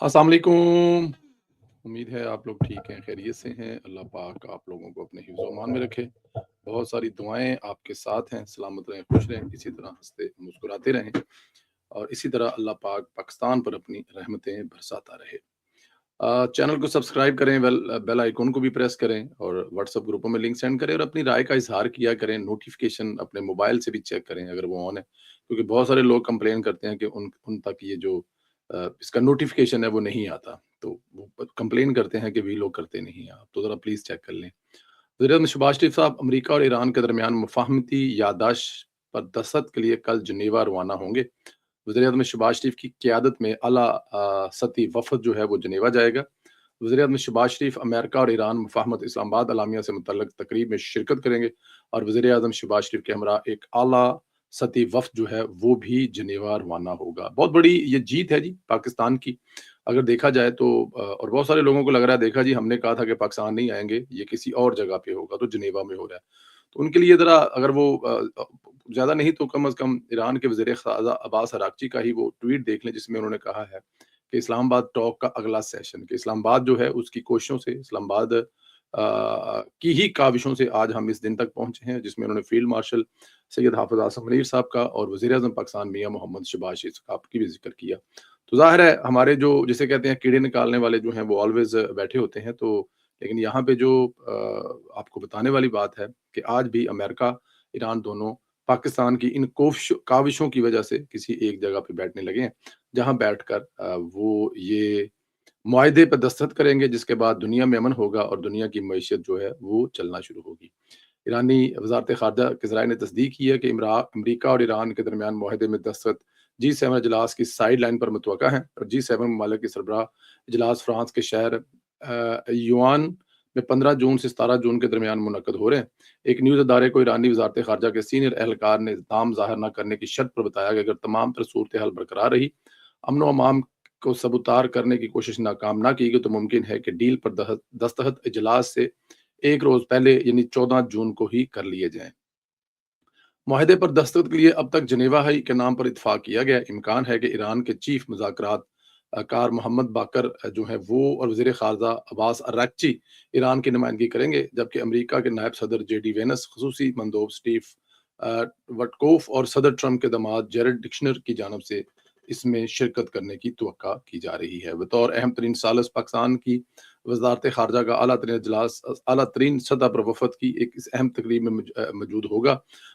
अस्सलाम वालेकुम। उम्मीद है आप लोग ठीक हैं, खैरियत से हैं। अल्लाह पाक आप लोगों को अपने हिफ्ज़ अमान में रखे। बहुत सारी दुआएँ आपके साथ हैं, सलामत रहें, खुश रहें, इसी तरह हँसते मुस्कुराते रहें और इसी तरह अल्लाह पाक पाकिस्तान पर अपनी रहमतें बरसाता रहे। चैनल को सब्सक्राइब करें, बेल आइकन को भी प्रेस करें और व्हाट्सएप ग्रुपों में लिंक सेंड करें और अपनी राय का इज़हार किया करें। नोटिफ़िकेशन अपने मोबाइल से भी चेक करें अगर वो ऑन है, क्योंकि बहुत सारे लोग कंप्लेन करते हैं कि उन उन तक ये जो इसका नोटिफ़िकेशन है वो नहीं आता। तो वो कंप्लेन करते हैं कि वीलॉग करते नहीं हैं आप, तो ज़रा प्लीज़ चेक कर लें। वज़ीर-ए-आज़म शहबाज शरीफ साहब अमेरिका और ईरान के दरमियान मुफ़ाहमती याददाश्त पर दस्तखत के लिए कल जिनेवा रवाना होंगे। वज़ीर-ए-आज़म शहबाज शरीफ की क़यादत में आला सतही वफ़द जो है वो जिनेवा जाएगा। वज़ीर-ए-आज़म शहबाज शरीफ अमेरिका और ईरान मुफ़ाहमत इस्लामाबाद अलामिया से मुतल्लिक़ तक़रीब में शिरकत करेंगे और वज़ीर-ए-आज़म शहबाज शरीफ के हमरा एक आला सतही वफ़द जो है वो भी जिनेवा रवाना होगा। बहुत बड़ी ये जीत है जी पाकिस्तान की। अगर देखा जाए तो और बहुत सारे लोगों को लग रहा है देखा जी हमने कहा था कि पाकिस्तान नहीं आएँगे, ये किसी और जगह पे होगा, तो जिनेवा में हो रहा है। तो उनके लिए ज़रा अगर वो ज़्यादा नहीं तो कम से कम ईरान के वज़ीर ख़ाज़ा अब्बास अराग़ची का ही वो ट्वीट देख लें जिसमें उन्होंने कहा है कि इस्लामाबाद टॉक का अगला सेशन कि इस्लामाबाद जो है उसकी कोशिशों से इस्लामाबाद की ही काविशों से आज हम इस दिन तक पहुँचे हैं जिसमें उन्होंने फ़ील्ड मार्शल सैयद हाफ़िज़ आसिम मुनीर साहब का और वज़ीर-ए-आज़म पाकिस्तान मियां मोहम्मद शहबाज शरीफ साहब की भी ज़िक्र किया। तो ज़ाहिर है हमारे जो जिसे कहते हैं कीड़े निकालने वाले जो हैं वो ऑलवेज़ बैठे होते हैं, तो लेकिन यहाँ पे जो आपको बताने वाली बात है कि आज भी अमेरिका, ईरान दोनों पाकिस्तान की इन काविशों की वजह से किसी एक जगह पे बैठने लगे हैं, जहाँ बैठकर वो ये मुआहदे पे दस्तखत करेंगे जिसके बाद दुनिया में अमन होगा और दुनिया की मईशत जो है वो चलना शुरू होगी। ईरानी वज़ारत ख़ारजा के ज़राए ने तस्दीक की है कि अमरीका और ईरान के दरमियान मुआहदे में दस्तखत G7 इजलास की साइड लाइन पर मुतवक्का है और G7 ममालिक के सरबराह इजलास फ्रांस के शहर युआन में 15 जून से 17 जून के दरमियान मुनक्कद हो रहे हैं। एक न्यूज़ अदारे को ईरानी वज़ारत ख़ारजा के सीनियर एहलकार ने इल्ज़ाम ज़ाहिर न करने की शर्त पर बताया कि अगर तमाम तर सूरत हाल बरकरार रही, अमन व अमान को सबूतार करने की कोशिश नाकाम ना की गई तो मुमकिन है कि डील पर दस्तखत इजलास से एक रोज़ पहले यानी 14 जून को ही कर लिए जाएँ। मुआहदे पर दस्तखत के लिए अब तक जिनेवा हाई के नाम पर इत्तफ़ाक किया गया। इम्कान है कि ईरान के चीफ मुज़ाकरात कार मोहम्मद बाकर जो हैं वो और वज़ीर ख़ारजा अब्बास अराग़ची ईरान की नुमाइंदगी करेंगे, जबकि अमेरिका के नायब सदर जेडी वेंस, ख़ुसूसी मंदोब स्टीव वटकोफ और सदर ट्रंप के दामाद जेरेड कुशनर की जानिब से इसमें शिरकत करने की तवक्का की जा रही है। बतौर अहम तरीन सालिस पाकिस्तान की वज़ारत ख़ारजा का आला तरीन सतह पर वफ़द की एक इस अहम तकरीब में मौजूद होगा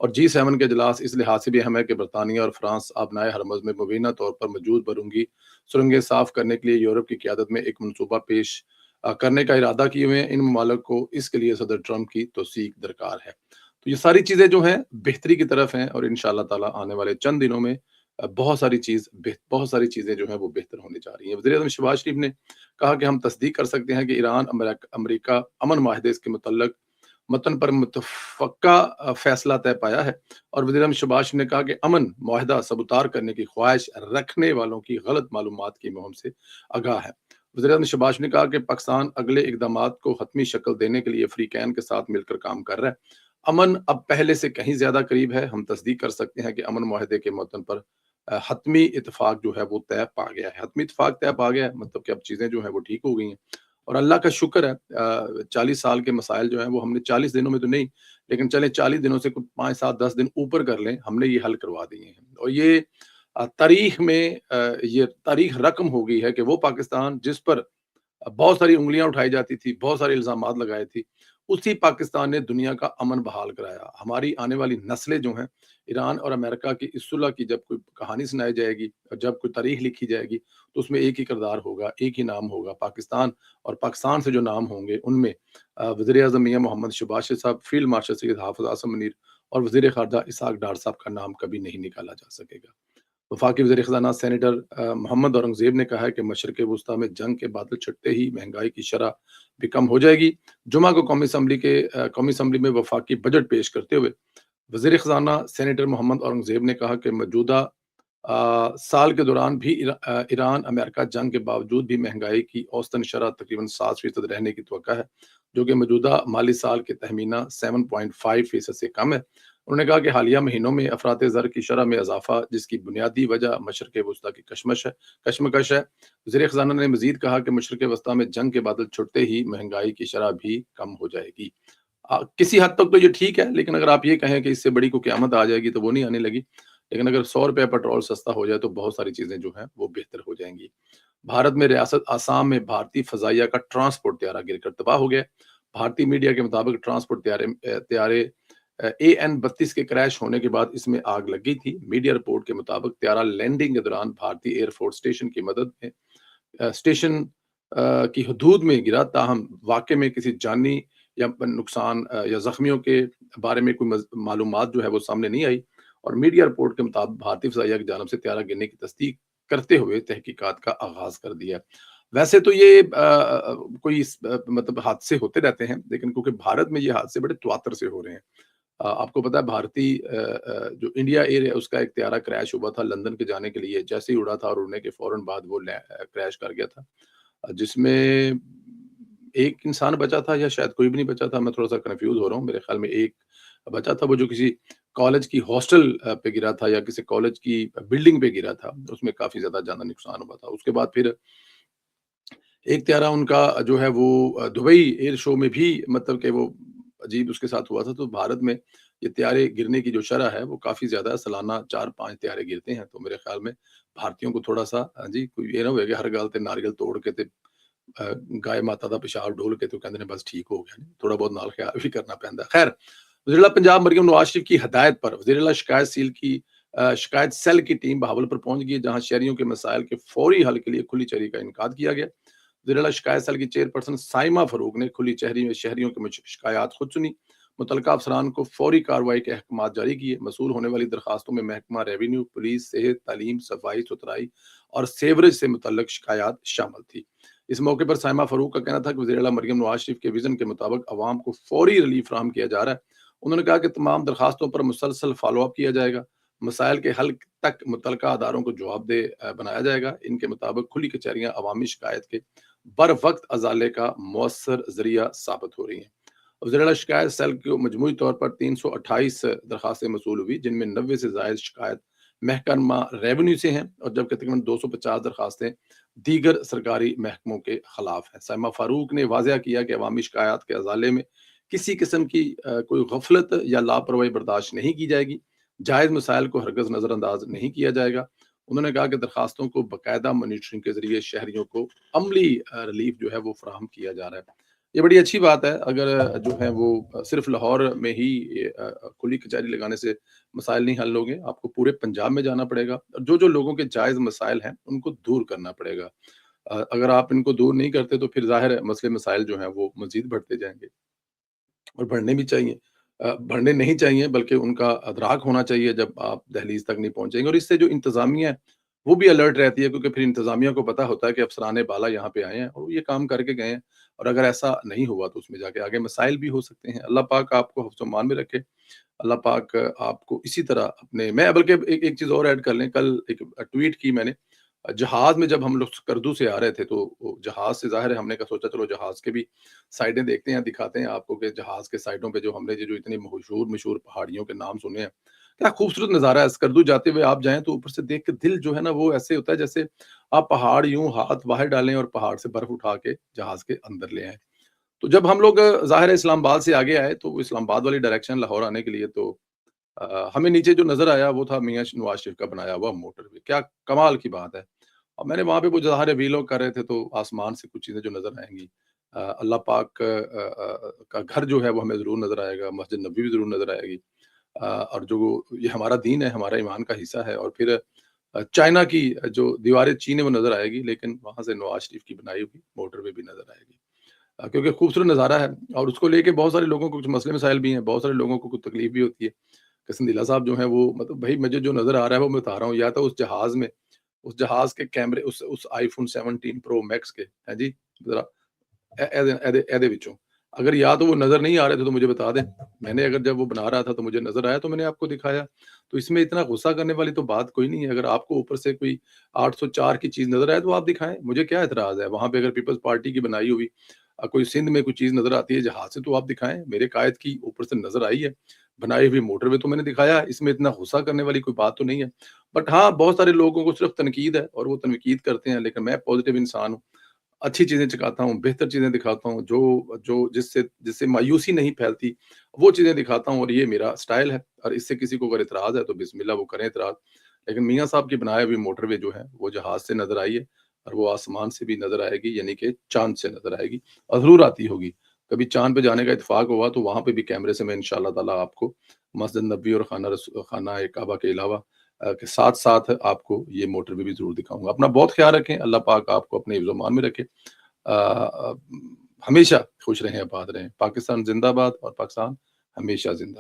और G7 के इजलास इस लिहाज से भी अहम है कि बरतानिया और फ्रांस आबनाए हरमज़ में मुबीना तौर पर मौजूद बरूंगी सुरंगें साफ करने के लिए यूरोप की क़यादत में एक मनसूबा पेश करने का इरादा किए हुए हैं। इन ममालिक को इसके लिए सदर ट्रंप की तौसीक दरकार है। तो ये सारी चीज़ें जो हैं बेहतरी की तरफ हैं और इंशाअल्लाह ताला आने वाले चंद दिनों में बहुत सारी चीज़ें जो हैं वो बेहतर होने जा रही हैं। वज़ीर-ए-आज़म शहबाज शरीफ ने कहा कि हम तस्दीक कर सकते हैं कि ईरान अमेरिका अमन माहदे के मुतल्लक मतन पर मुतफ़क्का फ़ैसला तय पाया है और वज़ीर-ए-आज़म शहबाज शरीफ ने कहा कि अमन मुआहदा सबूतार करने की ख्वाहिश रखने वालों की गलत मालूमात की मुहिम से आगाह है। वज़ीर-ए-आज़म शहबाज शरीफ ने कहा कि पाकिस्तान अगले इक़दामात को हतमी शक्ल देने के लिए अफ़रीकैन के साथ मिलकर काम कर रहा है। अमन अब पहले से कहीं ज़्यादा करीब है। हम तस्दीक कर सकते हैं कि अमन मुआहदे के मतन पर हतमी इत्तेफ़ाक जो है वो तय पा गया है। हतमी इत्तेफ़ाक तय पा गया है मतलब कि अब चीज़ें जो हैं वो ठीक हो गई हैं और अल्लाह का शुक्र है 40 साल के मसाइल जो हैं वो हमने 40 दिनों में तो नहीं, लेकिन चलें 40 दिनों से कुछ 5, 7, 10 दिन ऊपर कर लें, हमने ये हल करवा दिए हैं और ये तारीख़ में ये तारीख़ रक़म हो गई है कि वो पाकिस्तान जिस पर बहुत सारी उँगलियाँ उठाई जाती थी, बहुत सारे इल्ज़ामात लगाए थी, उसी पाकिस्तान ने दुनिया का अमन बहाल कराया। हमारी आने वाली नस्लें जो हैं, ईरान और अमेरिका की इस सुलह की जब कोई कहानी सुनाई जाएगी और जब कोई तारीख़ लिखी जाएगी, तो उसमें एक ही किरदार होगा, एक ही नाम होगा पाकिस्तान और पाकिस्तान से जो नाम होंगे उनमें वज़ीर-ए-आज़म मियां मोहम्मद शहबाज शरीफ साहब, फ़ील्ड मार्शल सैयद हाफ़िज़ आसिम मुनीर और वज़ीर ख़ारजा इसहाक़ डार साहब का नाम कभी नहीं निकाला जा सकेगा। वफाकी वज़ीर ख़ज़ाना सेनेटर मोहम्मद औरंगज़ेब ने कहा है कि मशरिक़ वुस्ता में जंग के बादल छटते ही महंगाई की शरह भी कम हो जाएगी। जुमा को कौमी असम्बली में वफाकी बजट पेश करते हुए वज़ीर ख़ज़ाना सेनेटर मोहम्मद औरंगज़ेब ने कहा कि मौजूदा साल के दौरान भी ईरान अमेरिका जंग के बावजूद भी महंगाई की औसतन शरह तकरीबन 7% रहने की तवक्का है, जो कि मौजूदा माली साल के तहमीना 7.5% से कम है। انہوں نے کہا کہ حالیہ مہینوں میں افراط زر کی شرح میں اضافہ جس کی بنیادی وجہ مشرق وسطیٰ کی کشمکش ہے۔ وزیر خزانہ نے مزید کہا کہ مشرق وسطیٰ میں جنگ کے بادل چھٹتے ہی مہنگائی کی شرح بھی کم ہو جائے گی۔ کسی حد تک تو یہ ٹھیک ہے، لیکن اگر آپ یہ کہیں کہ اس سے بڑی کوئی قیامت آ جائے گی تو وہ نہیں آنے لگی، لیکن اگر 100 روپے پیٹرول سستا ہو جائے تو بہت ساری چیزیں جو ہیں وہ بہتر ہو جائیں گی۔ بھارت میں ریاست آسام میں بھارتی فضائیہ کا ٹرانسپورٹ طیارہ گر کر تباہ ہو گیا۔ بھارتی میڈیا کے مطابق ٹرانسپورٹ طیارے AN-32 کے کریش ہونے کے بعد اس میں آگ لگ گئی تھی۔ میڈیا رپورٹ کے مطابق طیارہ لینڈنگ کے دوران بھارتی ایئر فورس اسٹیشن کی مدد میں اسٹیشن کی حدود میں گرا، تاہم واقعے میں کسی جانی یا نقصان یا زخمیوں کے بارے میں کوئی معلومات جو ہے وہ سامنے نہیں آئی، اور میڈیا رپورٹ کے مطابق بھارتی فضائیہ کی جانب سے طیارہ گرنے کی تصدیق کرتے ہوئے تحقیقات کا آغاز کر دیا۔ ویسے تو یہ کوئی مطلب حادثے ہوتے رہتے ہیں، لیکن کیونکہ بھارت میں یہ حادثے بڑے تواتر سے ہو رہے ہیں۔ آپ کو پتا ہے بھارتی جو انڈیا ایئر ہے اس کا ایک طیارہ کریش ہوا تھا لندن کے جانے کے لیے، جیسے ہی اڑا تھا اور اڑنے کے فوراً بعد وہ کریش کر گیا تھا، جس میں ایک انسان بچا تھا یا شاید کوئی بھی نہیں بچا تھا، میں تھوڑا سا کنفیوز ہو رہا ہوں، میرے خیال میں ایک بچا تھا، وہ جو کسی کالج کی ہاسٹل پہ گرا تھا یا کسی کالج کی بلڈنگ پہ گرا تھا، اس میں کافی زیادہ جانا نقصان ہوا تھا۔ اس کے بعد پھر ایک طیارہ ان کا جو ہے وہ دبئی ایئر شو میں بھی مطلب کہ وہ عجیب اس کے ساتھ ہوا تھا۔ تو بھارت میں یہ طیارے گرنے کی جو شرح ہے وہ کافی زیادہ ہے، سالانہ 4-5 طیارے گرتے ہیں، تو میرے خیال میں بھارتیوں کو تھوڑا سا کوئی یہ نہ ہوئے کہ ہر گل تے ناریل توڑ کے تے گائے ماتا دا پیشاب ڈول کے تو کہتے ہیں بس ٹھیک ہو گیا، تھوڑا بہت نال خیال بھی کرنا پہنتا ہے۔ خیر، وزیر اعلیٰ پنجاب مریم نواز شریف کی ہدایت پر وزیر اعلیٰ شکایت سیل کی ٹیم بہاول پر پہنچ گئی، جہاں شہریوں کے مسائل کے فوری حل کے لیے کھلی چہری کا انعقاد کیا گیا۔ وزیر اعلیٰ شکایت سیل کی چیئرپرسن سائمہ فاروق نے کھلی چہری میں شہریوں کی شکایات خود سنی، متعلقہ افسران کو فوری کارروائی کے احکامات جاری کیے۔ موصول ہونے والی درخواستوں میں محکمہ ریونیو، پولیس، صحت، تعلیم، صفائی ستھرائی اور سیوریج سے متعلق شکایات شامل تھی۔ اس موقع پر سائمہ فاروق کا کہنا تھا کہ وزیر اعلیٰ مریم نواز شریف کے ویژن کے مطابق عوام کو فوری ریلیف فراہم کیا جا رہا ہے۔ انہوں نے کہا کہ تمام درخواستوں پر مسلسل فالو اپ کیا جائے گا، مسائل کے حل تک متعلقہ اداروں کو جواب دہ بنایا جائے گا۔ ان کے مطابق کھلی کچہریاں عوامی شکایت کے بر وقت ازالے کا مؤثر ذریعہ ثابت ہو رہی ہیں۔ وزیر اعلیٰ شکایت سیل کو مجموعی طور پر 328 درخواستیں موصول ہوئی، جن میں 90 سے زائد شکایت محکمہ ریونیو سے ہیں، اور جبکہ تقریباً 250 درخواستیں دیگر سرکاری محکموں کے خلاف ہیں۔ سائمہ فاروق نے واضح کیا کہ عوامی شکایات کے ازالے میں کسی قسم کی کوئی غفلت یا لاپرواہی برداشت نہیں کی جائے گی، جائز مسائل کو ہرگز نظر انداز نہیں کیا جائے گا۔ انہوں نے کہا کہ درخواستوں کو باقاعدہ مانیٹرنگ کے ذریعے شہریوں کو عملی ریلیف جو ہے وہ فراہم کیا جا رہا ہے۔ یہ بڑی اچھی بات ہے، اگر جو ہے وہ صرف لاہور میں ہی کھلی کچہری لگانے سے مسائل نہیں حل ہوگے، آپ کو پورے پنجاب میں جانا پڑے گا، اور جو لوگوں کے جائز مسائل ہیں ان کو دور کرنا پڑے گا۔ اگر آپ ان کو دور نہیں کرتے تو پھر ظاہر ہے مسئلے مسائل جو ہیں وہ مزید بڑھتے جائیں گے، اور بڑھنے بھی چاہیے، بڑھنے نہیں چاہیے بلکہ ان کا ادراک ہونا چاہیے جب آپ دہلیز تک نہیں پہنچیں گے۔ اور اس سے جو انتظامیہ ہے وہ بھی الرٹ رہتی ہے، کیونکہ پھر انتظامیہ کو پتہ ہوتا ہے کہ افسران بالا یہاں پہ آئے ہیں اور یہ کام کر کے گئے ہیں، اور اگر ایسا نہیں ہوا تو اس میں جا کے آگے مسائل بھی ہو سکتے ہیں۔ اللہ پاک آپ کو حفظ و امان میں رکھے، اللہ پاک آپ کو اسی طرح میں بلکہ ایک چیز اور ایڈ کر لیں، کل ایک ٹویٹ کی میں نے، جہاز میں جب ہم لوگ سکردو سے آ رہے تھے تو جہاز سے ظاہر ہے ہم نے کہا سوچا چلو جہاز کے بھی سائڈیں دیکھتے ہیں، دکھاتے ہیں آپ کو کہ جہاز کے سائڈوں پہ جو ہم نے جو اتنی مشہور پہاڑیوں کے نام سنے ہیں، کیا خوبصورت نظارہ ہے۔ سکردو جاتے ہوئے آپ جائیں تو اوپر سے دیکھ کے دل جو ہے نا وہ ایسے ہوتا ہے جیسے آپ پہاڑ یوں ہاتھ باہر ڈالیں اور پہاڑ سے برف اٹھا کے جہاز کے اندر لے آئیں۔ تو جب ہم لوگ ظاہر ہے اسلام آباد سے آگے آئے تو اسلام آباد والی ڈائریکشن لاہور آنے کے لیے، تو ہمیں نیچے جو نظر آیا وہ تھا میاں نواز شریف کا بنایا ہوا موٹر وے، کیا کمال کی بات ہے۔ اور میں نے وہاں پہ وہ ظاہر ہے ویلوگ کر رہے تھے تو آسمان سے کچھ چیزیں جو نظر آئیں گی، اللہ پاک کا گھر جو ہے وہ ہمیں ضرور نظر آئے گا، مسجد نبوی بھی ضرور نظر آئے گی، اور جو یہ ہمارا دین ہے، ہمارا ایمان کا حصہ ہے، اور پھر چائنا کی جو دیواریں چین ہے وہ نظر آئے گی، لیکن وہاں سے نواز شریف کی بنائی ہوئی موٹر وے بھی نظر آئے گی، کیونکہ خوبصورت نظارہ ہے، اور اس کو لے کے بہت سارے لوگوں کو کچھ مسئلے مسائل بھی ہیں، بہت سارے لوگوں کو کچھ تکلیف بھی ہوتی ہے۔ قسم صاحب جو ہیں وہ مطلب بھائی مجھے جو نظر آ رہا ہے وہ میں بتا رہا ہوں، یا تو اس جہاز میں اس جہاز کے کیمرے اس آئی فون 17 پرو میکس کے ہے جی ذرا ایدے وچوں اگر یا تو وہ نظر نہیں آ رہے تھے تو مجھے بتا دیں، میں نے اگر جب وہ بنا رہا تھا تو مجھے نظر آیا تو میں نے آپ کو دکھایا، تو اس میں اتنا غصہ کرنے والی تو بات کوئی نہیں ہے۔ اگر آپ کو اوپر سے کوئی 804 کی چیز نظر آئے تو آپ دکھائیں، مجھے کیا اعتراض ہے۔ وہاں پہ اگر پیپلز پارٹی کی بنائی ہوئی کوئی سندھ میں کوئی چیز نظر آتی ہے جہاز سے تو آپ دکھائیں، میرے قائد کی اوپر سے نظر آئی ہے बनाई हुई मोटरवे तो मैंने दिखाया है, इसमें इतना गुस्सा करने वाली कोई बात तो नहीं है। बट हाँ, बहुत सारे लोगों को सिर्फ़ तनकीद है और वो तनकीद करते हैं, लेकिन मैं पॉज़िटिव इंसान हूँ। अच्छी चीज़ें सिखाता हूँ, बेहतर चीज़ें दिखाता हूँ, जो जो जिससे जिससे मायूसी नहीं फैलती, वो चीज़ें दिखाता हूँ और ये मेरा स्टाइल है। और इससे किसी को अगर इतराज़ है तो बिस्मिल्लाह वो करें इतराज़। लेकिन मियाँ साहब की बनाई हुई मोटरवे जो है, वो जहाज़ से नज़र आई है और वो आसमान से भी नज़र आएगी, यानी कि चाँद से नज़र आएगी और ज़रूर आती होगी। कभी चाँद पे जाने का इत्तेफ़ाक हुआ तो वहाँ पे भी कैमरे से मैं इंशाअल्लाह ताला आपको मस्जिद नबवी और खाना ए काबा के अलावा के साथ-साथ आपको ये मोटरवे भी ज़रूर दिखाऊँगा। अपना बहुत ख़्याल रखें, अल्लाह पाक आपको अपने हिफ़्ज़-ओ-अमान में रखे। हमेशा खुश रहें, आबाद रहें। पाकिस्तान ज़िंदाबाद और पाकिस्तान हमेशा ज़िंदा